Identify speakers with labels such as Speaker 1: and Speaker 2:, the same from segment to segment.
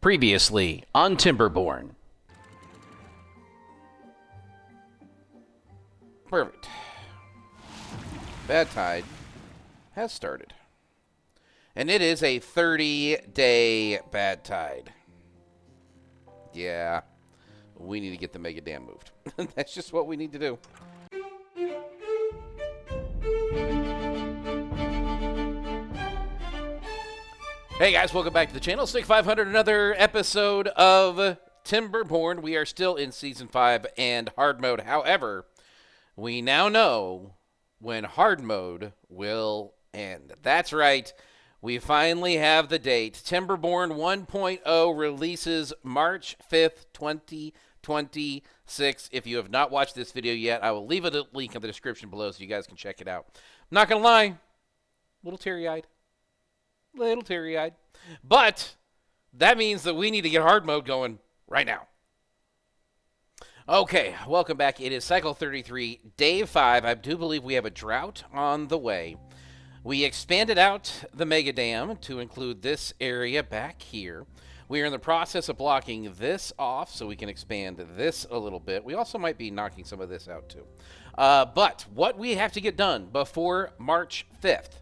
Speaker 1: Previously on Timberborn.
Speaker 2: Perfect. Bad tide has started. And it is a 30-day bad tide. Yeah. We need to get the mega dam moved. That's just what we need to do. Hey guys, welcome back to the channel. Stick 500, another episode of Timberborn. We are still in Season 5 and Hard Mode. However, we now know when Hard Mode will end. That's right. We finally have the date. Timberborn 1.0 releases March 5th, 2026. If you have not watched this video yet, I will leave a link in the description below so you guys can check it out. I'm not going to lie, a little teary-eyed. But that means that we need to get hard mode going right now. Okay, welcome back. It is cycle 33, day 5. I do believe we have a drought on the way. We expanded out the mega dam to include this area back here. We are in the process of blocking this off so we can expand this a little bit. We also might be knocking some of this out too. But what we have to get done before March 5th,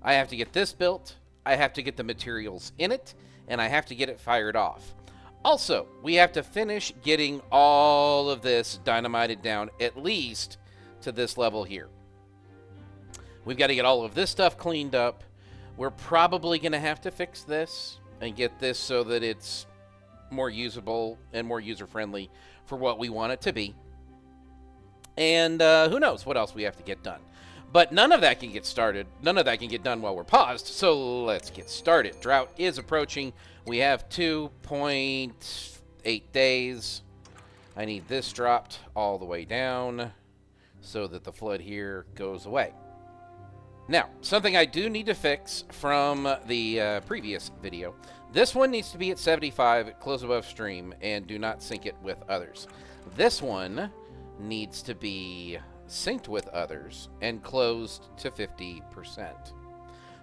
Speaker 2: I have to get this built, I have to get the materials in it, and I have to get it fired off. Also, we have to finish getting all of this dynamited down at least to this level here. We've got to get all of this stuff cleaned up. We're probably going to have to fix this and get this so that it's more usable and more user-friendly for what we want it to be. And who knows what else we have to get done. But none of that can get started. None of that can get done while we're paused. So let's get started. Drought is approaching. We have 2.8 days. I need this dropped all the way down so that the flood here goes away. Now, something I do need to fix from the previous video. This one needs to be at 75, close above stream, and do not sync it with others. This one needs to be synced with others and closed to 50%.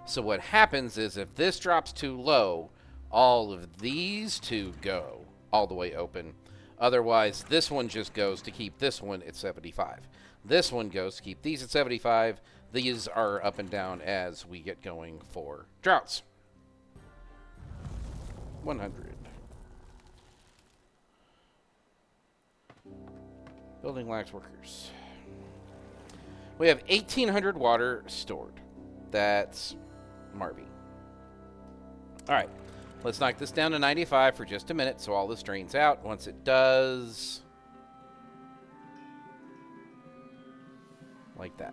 Speaker 2: So what happens is if this drops too low, all of these two go all the way open. Otherwise, this one just goes to keep this one at 75. This one goes to keep these at 75. These are up and down as we get going for droughts. 100. Building lacks workers. We have 1,800 water stored. That's Marby. All right, let's knock this down to 95 for just a minute so all this drains out. Once it does, like that.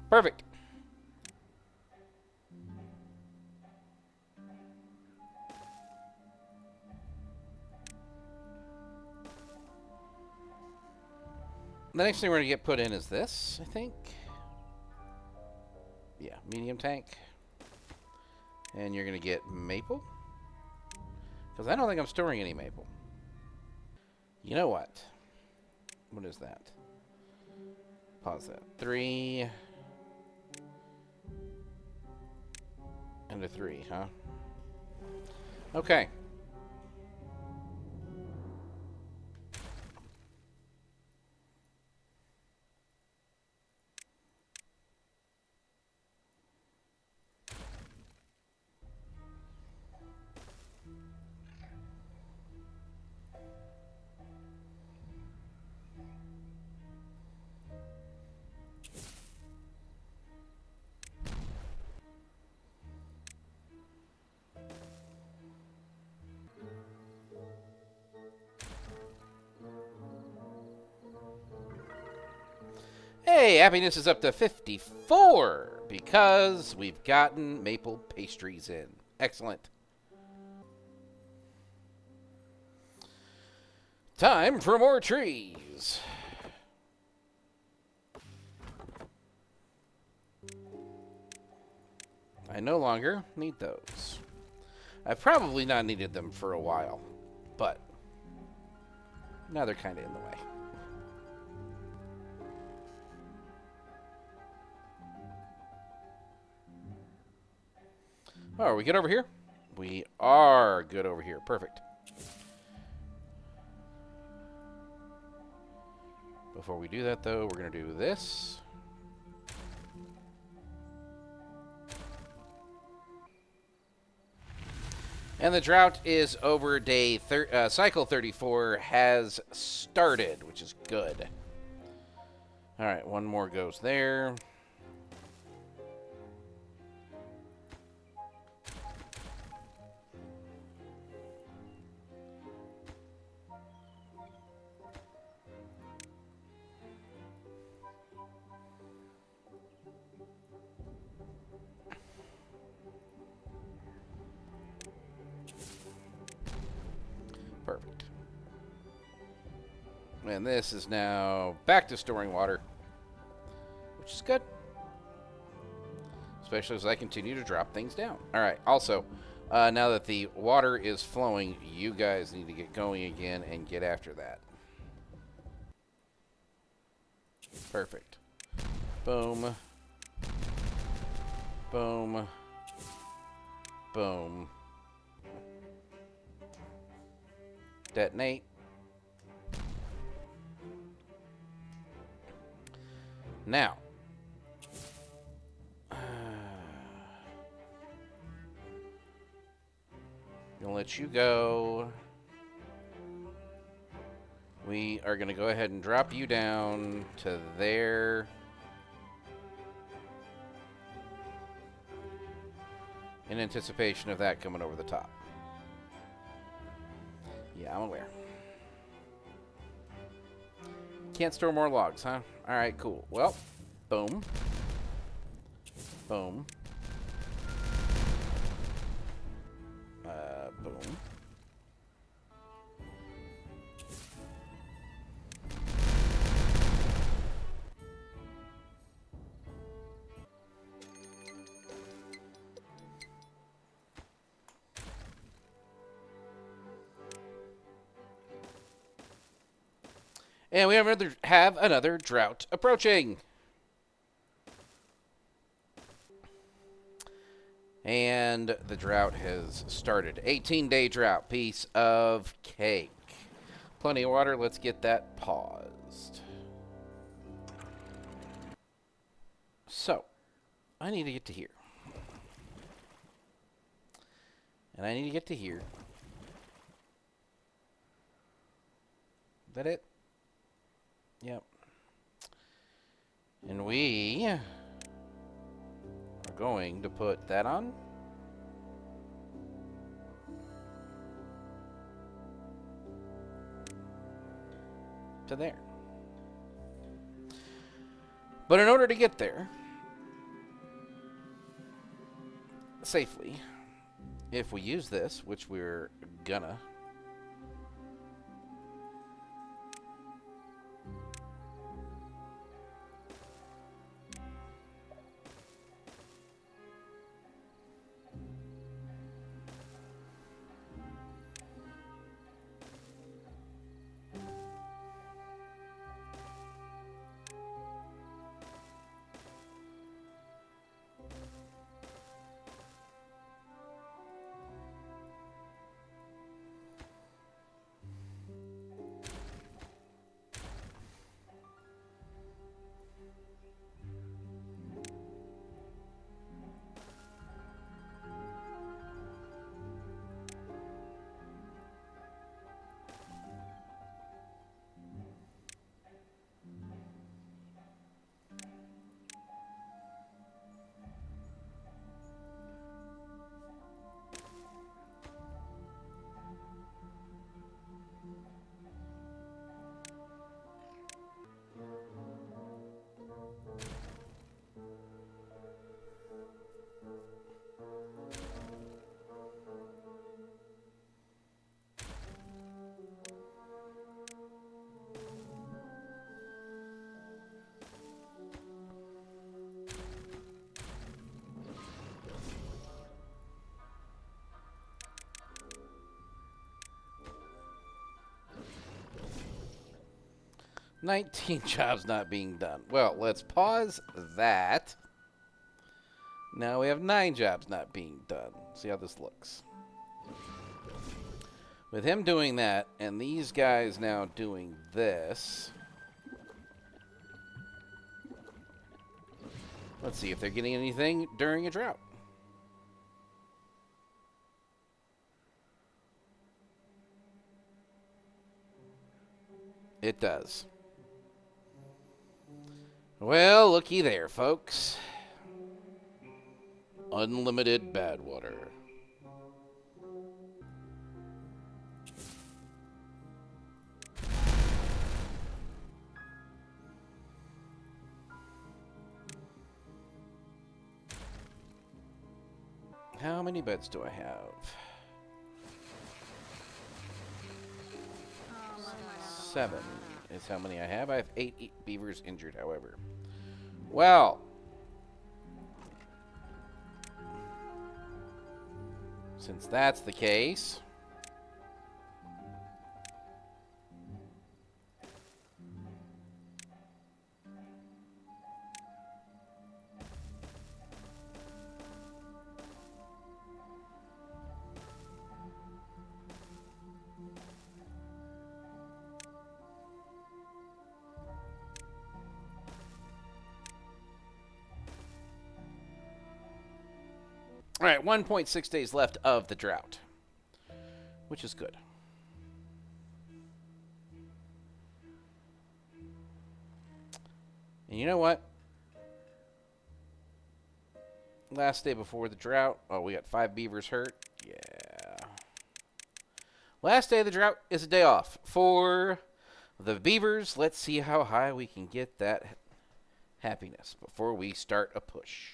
Speaker 2: Perfect. The next thing we're going to get put in is this, I think. Yeah, medium tank. And you're going to get maple. Because I don't think I'm storing any maple. You know what? What is that? Pause that. 3. And a 3, huh? Okay. Hey, happiness is up to 54 because we've gotten maple pastries in. Excellent. Time for more trees. I no longer need those. I've probably not needed them for a while, but now they're kind of in the way. Oh, are we good over here? We are good over here. Perfect. Before we do that, though, we're going to do this. And the drought is over. Cycle 34 has started, which is good. All right, one more goes there. Perfect. And this is now back to storing water, which is good. Especially as I continue to drop things down. All right, also, now that the water is flowing, you guys need to get going again and get after that. Perfect. Boom. Boom. Boom. Detonate. Now. Gonna let you go. We are gonna go ahead and drop you down to there. In anticipation of that coming over the top. Yeah, I'm aware. Can't store more logs, huh? Alright, cool. Well, boom. Boom. Boom. And we have another drought approaching. And the drought has started. 18-day drought. Piece of cake. Plenty of water. Let's get that paused. So, I need to get to here. And I need to get to here. Is that it? Yep. And we are going to put that on. To there. But in order to get there safely, if we use this, which we're gonna, "19 jobs not being done." Well, let's pause that. Now we have 9 jobs not being done. See how this looks. With him doing that, and these guys now doing this, let's see if they're getting anything during a drought. It does. Well, looky there, folks. Unlimited bad water. How many beds do I have? 7 is how many I have. I have 8 beavers injured, however. Well, since that's the case, all right, 1.6 days left of the drought, which is good. And you know what? Last day before the drought. Oh, we got 5 beavers hurt. Yeah. Last day of the drought is a day off for the beavers. Let's see how high we can get that happiness before we start a push.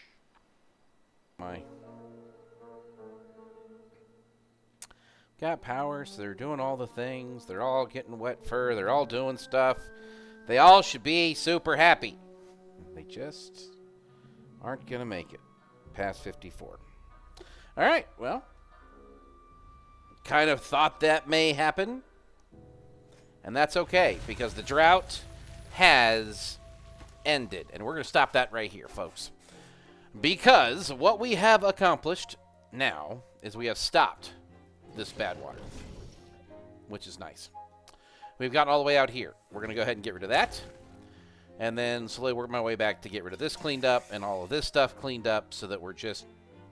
Speaker 2: Got power, so they're doing all the things. They're all getting wet fur. They're all doing stuff. They all should be super happy. They just aren't going to make it past 54. All right, well, kind of thought that may happen. And that's okay, because the drought has ended. And we're going to stop that right here, folks. Because what we have accomplished now is we have stopped this bad water, which is nice. We've gotten all the way out here. We're going to go ahead and get rid of that. And then slowly work my way back to get rid of this cleaned up and all of this stuff cleaned up so that we're just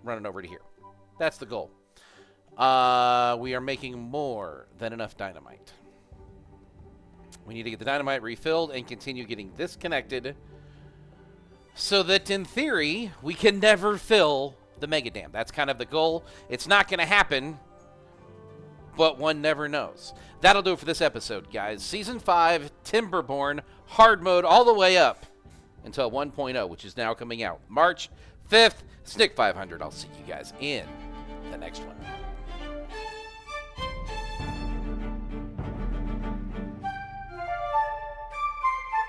Speaker 2: running over to here. That's the goal. We are making more than enough dynamite. We need to get the dynamite refilled and continue getting this connected so that, in theory, we can never fill the mega dam. That's kind of the goal. It's not going to happen, but one never knows. That'll do it for this episode, guys. Season 5, Timberborn, hard mode all the way up until 1.0, which is now coming out March 5th, SNCC 500. I'll see you guys in the next one.